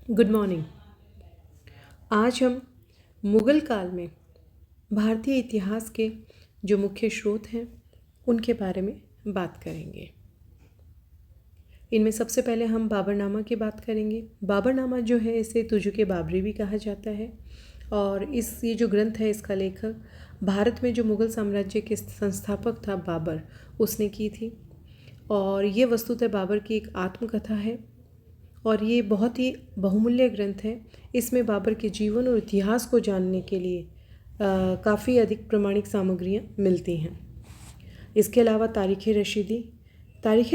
Good morning. आज हम मुग़ल काल में भारतीय इतिहास के जो मुख्य स्रोत हैं उनके बारे में बात करेंगे। इनमें सबसे पहले हम बाबरनामा की बात करेंगे। बाबरनामा जो है इसे तुजुक बाबरी भी कहा जाता है और ये जो ग्रंथ है इसका लेखक भारत में जो मुग़ल साम्राज्य के संस्थापक था बाबर, उसने की थी और ये वस्तुतः बाबर की एक आत्मकथा है और ये बहुत ही बहुमूल्य ग्रंथ है। इसमें बाबर के जीवन और इतिहास को जानने के लिए काफ़ी अधिक प्रमाणिक सामग्रियाँ मिलती हैं। इसके अलावा तारीख़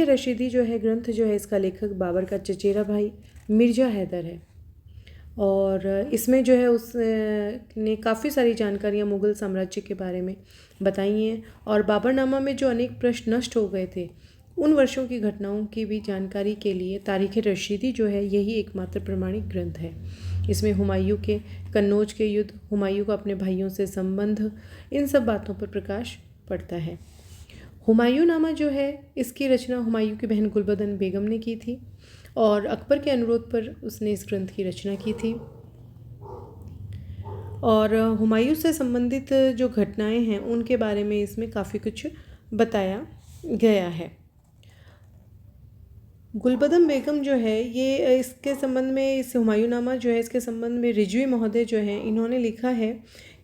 रशीदी जो है ग्रंथ जो है इसका लेखक बाबर का चचेरा भाई मिर्ज़ा हैदर है और इसमें जो है उसने काफ़ी सारी जानकारियाँ मुग़ल साम्राज्य के बारे में बताई हैं और बाबरनामा में जो अनेक प्रश्न नष्ट हो गए थे उन वर्षों की घटनाओं की भी जानकारी के लिए तारीख़ रशीदी जो है यही एकमात्र प्रमाणिक ग्रंथ है। इसमें हुमायूं के कन्नौज के युद्ध, हुमायूं का अपने भाइयों से संबंध, इन सब बातों पर प्रकाश पड़ता है। हुमायूं नामा जो है इसकी रचना हुमायूं की बहन गुलबदन बेगम ने की थी और अकबर के अनुरोध पर उसने इस ग्रंथ की रचना की थी और हुमायूं से संबंधित जो घटनाएं हैं उनके बारे में इसमें काफ़ी कुछ बताया गया है। गुलबदन बेगम जो है ये इसके संबंध में इस हुमायूंनामा जो है इसके संबंध में रिजवी महोदय जो है इन्होंने लिखा है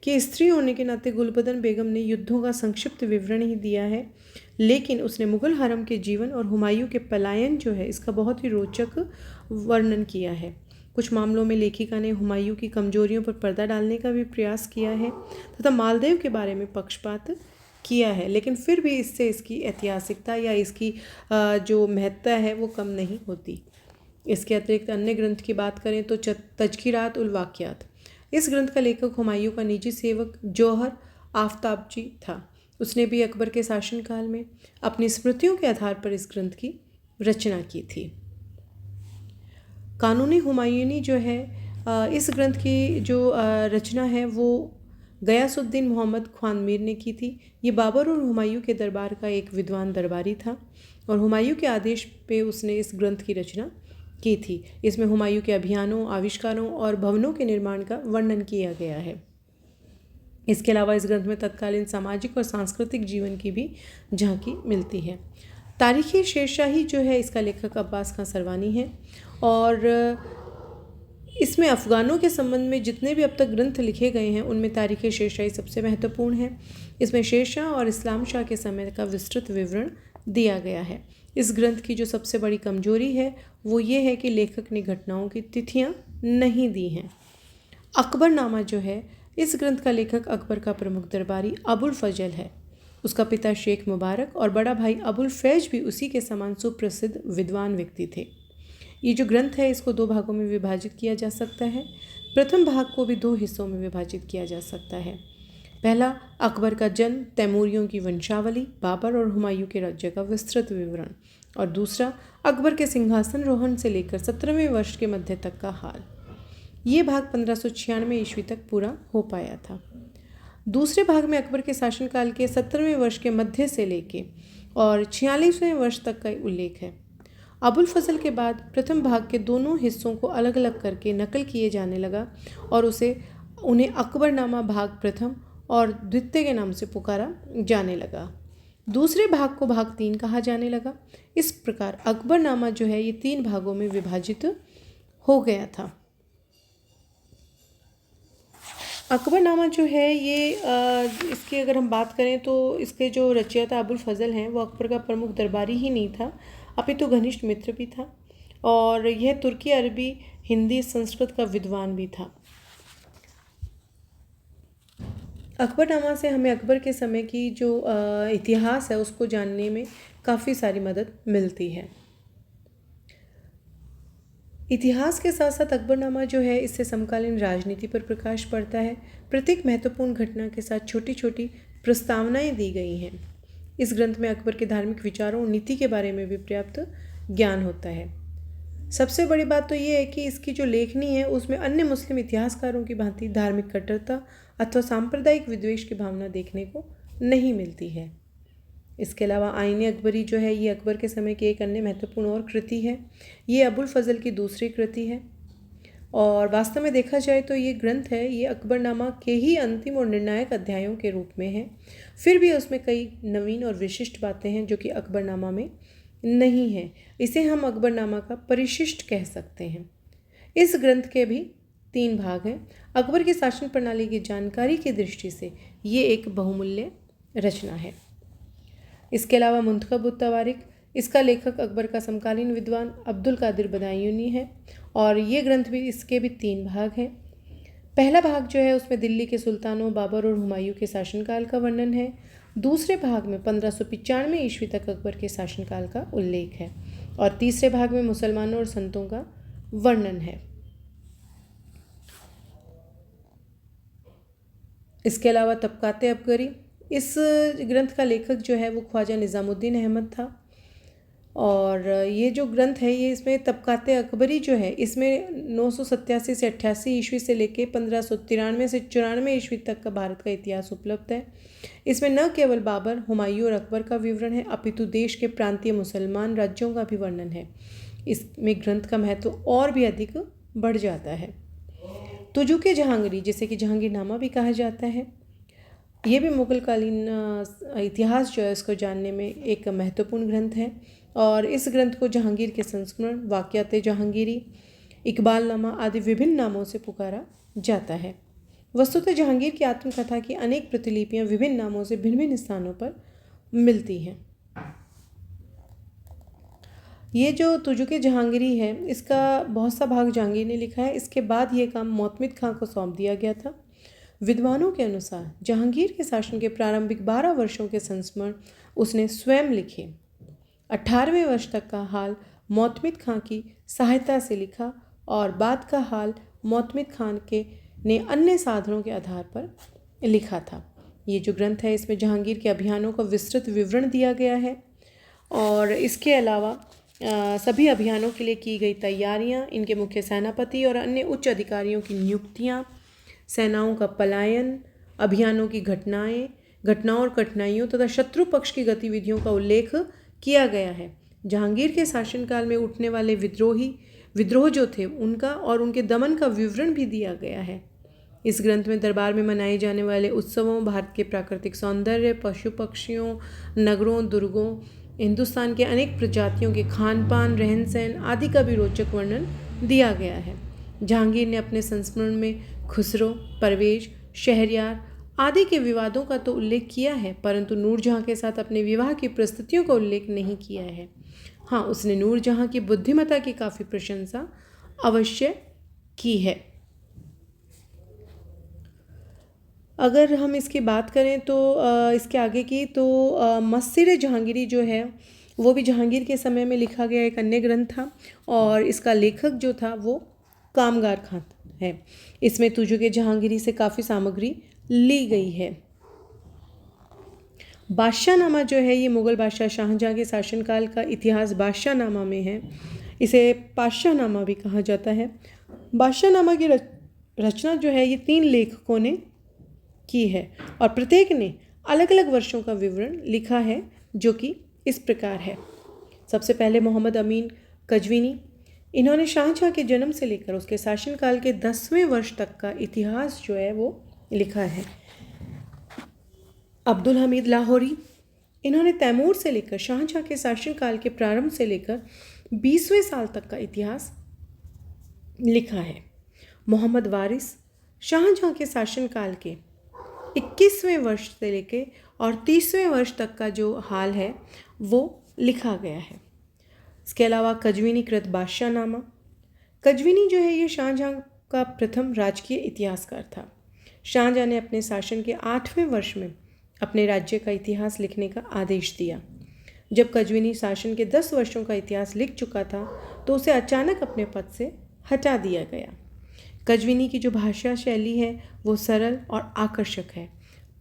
कि स्त्री होने के नाते गुलबदन बेगम ने युद्धों का संक्षिप्त विवरण ही दिया है, लेकिन उसने मुग़ल हरम के जीवन और हुमायूं के पलायन जो है इसका बहुत ही रोचक वर्णन किया है। कुछ मामलों में लेखिका ने हुमायूं की कमजोरियों पर पर्दा डालने का भी प्रयास किया है तथा मालदेव के बारे में पक्षपात किया है, लेकिन फिर भी इससे इसकी ऐतिहासिकता या इसकी जो महत्ता है वो कम नहीं होती। इसके अतिरिक्त अन्य ग्रंथ की बात करें तो तज़किरात उल वाक़ियात, इस ग्रंथ का लेखक हुमायूं का निजी सेवक जौहर आफ्ताबजी था। उसने भी अकबर के शासनकाल में अपनी स्मृतियों के आधार पर इस ग्रंथ की रचना की थी। कानूनी हुमायूनी जो है इस ग्रंथ की जो रचना है वो गयासुद्दीन मोहम्मद खान मीर ने की थी। ये बाबर और हुमायूं के दरबार का एक विद्वान दरबारी था और हुमायूं के आदेश पे उसने इस ग्रंथ की रचना की थी। इसमें हुमायूं के अभियानों, आविष्कारों और भवनों के निर्माण का वर्णन किया गया है। इसके अलावा इस ग्रंथ में तत्कालीन सामाजिक और सांस्कृतिक जीवन की भी झांकी मिलती है। तारीख़ी शेरशाही जो है इसका लेखक अब्बास खां सरवानी है और इसमें अफ़गानों के संबंध में जितने भी अब तक ग्रंथ लिखे गए हैं उनमें तारीख़ शेरशाही सबसे महत्वपूर्ण है। इसमें शेरशाह और इस्लाम शाह के समय का विस्तृत विवरण दिया गया है। इस ग्रंथ की जो सबसे बड़ी कमजोरी है वो ये है कि लेखक ने घटनाओं की तिथियाँ नहीं दी हैं। अकबरनामा जो है इस ग्रंथ का लेखक अकबर का प्रमुख दरबारी अबुल फजल है। उसका पिता शेख मुबारक और बड़ा भाई अबुल फैज भी उसी के समान सुप्रसिद्ध विद्वान व्यक्ति थे। ये जो ग्रंथ है इसको दो भागों में विभाजित किया जा सकता है। प्रथम भाग को भी दो हिस्सों में विभाजित किया जा सकता है। पहला, अकबर का जन्म, तैमूरियों की वंशावली, बाबर और हुमायूं के राज्य का विस्तृत विवरण, और दूसरा, अकबर के सिंहासन रोहन से लेकर 17वें वर्ष के मध्य तक का हाल। ये भाग 1596 ईस्वी तक पूरा हो पाया था। दूसरे भाग में अकबर के शासनकाल के 17वें वर्ष के मध्य से लेके और 46वें वर्ष तक का उल्लेख है। अबुल फजल के बाद प्रथम भाग के दोनों हिस्सों को अलग अलग करके नकल किए जाने लगा और उन्हें अकबरनामा भाग प्रथम और द्वितीय के नाम से पुकारा जाने लगा। दूसरे भाग को भाग 3 कहा जाने लगा। इस प्रकार अकबरनामा जो है ये 3 भागों में विभाजित हो गया था। अकबरनामा जो है ये इसकी अगर हम बात करें तो इसके जो रचयिता अबुल फजल हैं वो अकबर का प्रमुख दरबारी ही नहीं था अपितु घनिष्ठ मित्र भी था और यह तुर्की, अरबी, हिंदी, संस्कृत का विद्वान भी था। अकबरनामा से हमें अकबर के समय की जो इतिहास है उसको जानने में काफ़ी सारी मदद मिलती है। इतिहास के साथ साथ अकबरनामा जो है इससे समकालीन राजनीति पर प्रकाश पड़ता है। प्रत्येक महत्वपूर्ण घटना के साथ छोटी छोटी प्रस्तावनाएं दी गई हैं। इस ग्रंथ में अकबर के धार्मिक विचारों और नीति के बारे में भी पर्याप्त ज्ञान होता है। सबसे बड़ी बात तो ये है कि इसकी जो लेखनी है उसमें अन्य मुस्लिम इतिहासकारों की भांति धार्मिक कट्टरता अथवा सांप्रदायिक विद्वेष की भावना देखने को नहीं मिलती है। इसके अलावा आईन अकबरी जो है ये अकबर के समय की एक अन्य महत्वपूर्ण और कृति है। ये अबुल फजल की दूसरी कृति है। और वास्तव में देखा जाए तो ये ग्रंथ है, ये अकबरनामा के ही अंतिम और निर्णायक अध्यायों के रूप में है। फिर भी उसमें कई नवीन और विशिष्ट बातें हैं जो कि अकबरनामा में नहीं है। इसे हम अकबरनामा का परिशिष्ट कह सकते हैं। इस ग्रंथ के भी 3 भाग हैं। अकबर की शासन प्रणाली की जानकारी की दृष्टि से ये एक बहुमूल्य रचना है। इसके अलावा मुंतखब उत तवारीख, इसका लेखक अकबर का समकालीन विद्वान अब्दुल कादिर बदायूनी है और ये ग्रंथ भी, इसके भी 3 भाग हैं। पहला भाग जो है उसमें दिल्ली के सुल्तानों बाबर और हुमायूं के शासनकाल का वर्णन है। दूसरे भाग में 1595 ईस्वी तक अकबर के शासनकाल का उल्लेख है और तीसरे भाग में मुसलमानों और संतों का वर्णन है। इसके अलावा तबकाते अकबरी, इस ग्रंथ का लेखक जो है वो ख्वाजा निज़ामुद्दीन अहमद था और ये जो ग्रंथ है ये, इसमें तबकाते अकबरी जो है इसमें 987 से 88 ईस्वी से लेके 1593 से 94 ईस्वी तक का भारत का इतिहास उपलब्ध है। इसमें न केवल बाबर, हुमायूं और अकबर का विवरण है अपितु देश के प्रांतीय मुसलमान राज्यों का भी वर्णन है। इसमें ग्रंथ का महत्व और भी अधिक बढ़ जाता है। तुजुके जहांगीरी, जिसे कि जहांगीरनामा भी कहा जाता है, ये भी मुगलकालीन इतिहास जो है उसको जानने में एक महत्वपूर्ण ग्रंथ है और इस ग्रंथ को जहांगीर के संस्मरण, वाक़यात जहांगीरी, इकबालनामा आदि विभिन्न नामों से पुकारा जाता है। वस्तुतः जहांगीर की आत्मकथा की अनेक प्रतिलिपियां विभिन्न नामों से भिन्न भिन्न स्थानों पर मिलती हैं। ये जो तुजुके जहांगीरी है इसका बहुत सा भाग जहांगीर ने लिखा है। इसके बाद ये काम मोहम्मद खां को सौंप दिया गया था। विद्वानों के अनुसार जहांगीर के शासन के प्रारंभिक 12 वर्षों के संस्मरण उसने स्वयं लिखे। 18वें वर्ष तक का हाल मोहम्मद खां की सहायता से लिखा और बाद का हाल मोहम्मद खान के ने अन्य साधनों के आधार पर लिखा था। ये जो ग्रंथ है इसमें जहांगीर के अभियानों का विस्तृत विवरण दिया गया है और इसके अलावा सभी अभियानों के लिए की गई तैयारियां, इनके मुख्य सेनापति और अन्य उच्च अधिकारियों की नियुक्तियां, सेनाओं का पलायन, अभियानों की घटनाओं और कठिनाइयों तथा शत्रु पक्ष की गतिविधियों का उल्लेख किया गया है। जहांगीर के शासनकाल में उठने वाले विद्रोह जो थे उनका और उनके दमन का विवरण भी दिया गया है। इस ग्रंथ में दरबार में मनाए जाने वाले उत्सवों, भारत के प्राकृतिक सौंदर्य, पशु पक्षियों, नगरों, दुर्गों, हिंदुस्तान के अनेक प्रजातियों के खान पान, रहन सहन आदि का भी रोचक वर्णन दिया गया है। जहांगीर ने अपने संस्मरण में खुसरो, परवेज, शहरयार आदि के विवादों का तो उल्लेख किया है, परंतु नूरजहां के साथ अपने विवाह की परिस्थितियों का उल्लेख नहीं किया है। हाँ, उसने नूरजहां की बुद्धिमत्ता की काफ़ी प्रशंसा अवश्य की है। अगर हम इसकी बात करें तो इसके आगे की तो मस्सिर जहांगीरी जो है वो भी जहांगीर के समय में लिखा गया एक अन्य ग्रंथ था और इसका लेखक जो था वो कामगार खां है। इसमें तुजुके जहांगीरी से काफ़ी सामग्री ली गई है। बादशाहनामा जो है ये मुग़ल बादशाह शाहजहाँ के शासनकाल का इतिहास बादशाहनामा में है। इसे पातशाहनामा भी कहा जाता है। बादशाहनामा की रचना जो है ये 3 लेखकों ने की है और प्रत्येक ने अलग अलग वर्षों का विवरण लिखा है जो कि इस प्रकार है। सबसे पहले मोहम्मद अमीन कजवीनी, इन्होंने शाहजहाँ के जन्म से लेकर उसके शासनकाल के 10वें वर्ष तक का इतिहास जो है वो लिखा है। अब्दुल हमीद लाहौरी, इन्होंने तैमूर से लेकर शाहजहाँ के शासनकाल के प्रारंभ से लेकर 20वें साल तक का इतिहास लिखा है। मोहम्मद वारिस, शाहजहाँ के शासनकाल के 21वें वर्ष से लेकर और 30वें वर्ष तक का जो हाल है वो लिखा गया है। इसके अलावा कजवीनी कृत बादशाहनामा, कजवीनी जो है ये शाहजहाँ का प्रथम राजकीय इतिहासकार था। शाहजहाँ ने अपने शासन के 8वें वर्ष में अपने राज्य का इतिहास लिखने का आदेश दिया। जब कजवीनी शासन के 10 वर्षों का इतिहास लिख चुका था तो उसे अचानक अपने पद से हटा दिया गया। कजवीनी की जो भाषा शैली है वो सरल और आकर्षक है,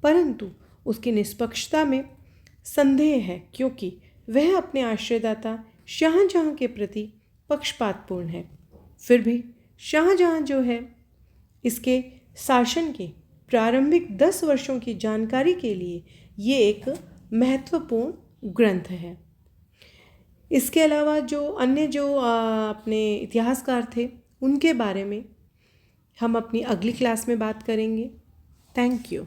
परंतु उसकी निष्पक्षता में संदेह है क्योंकि वह अपने आश्रयदाता शाहजहाँ के प्रति पक्षपातपूर्ण है। फिर भी शाहजहाँ जो है इसके शासन के प्रारंभिक 10 वर्षों की जानकारी के लिए ये एक महत्वपूर्ण ग्रंथ है। इसके अलावा जो अन्य जो अपने इतिहासकार थे उनके बारे में हम अपनी अगली क्लास में बात करेंगे। Thank you.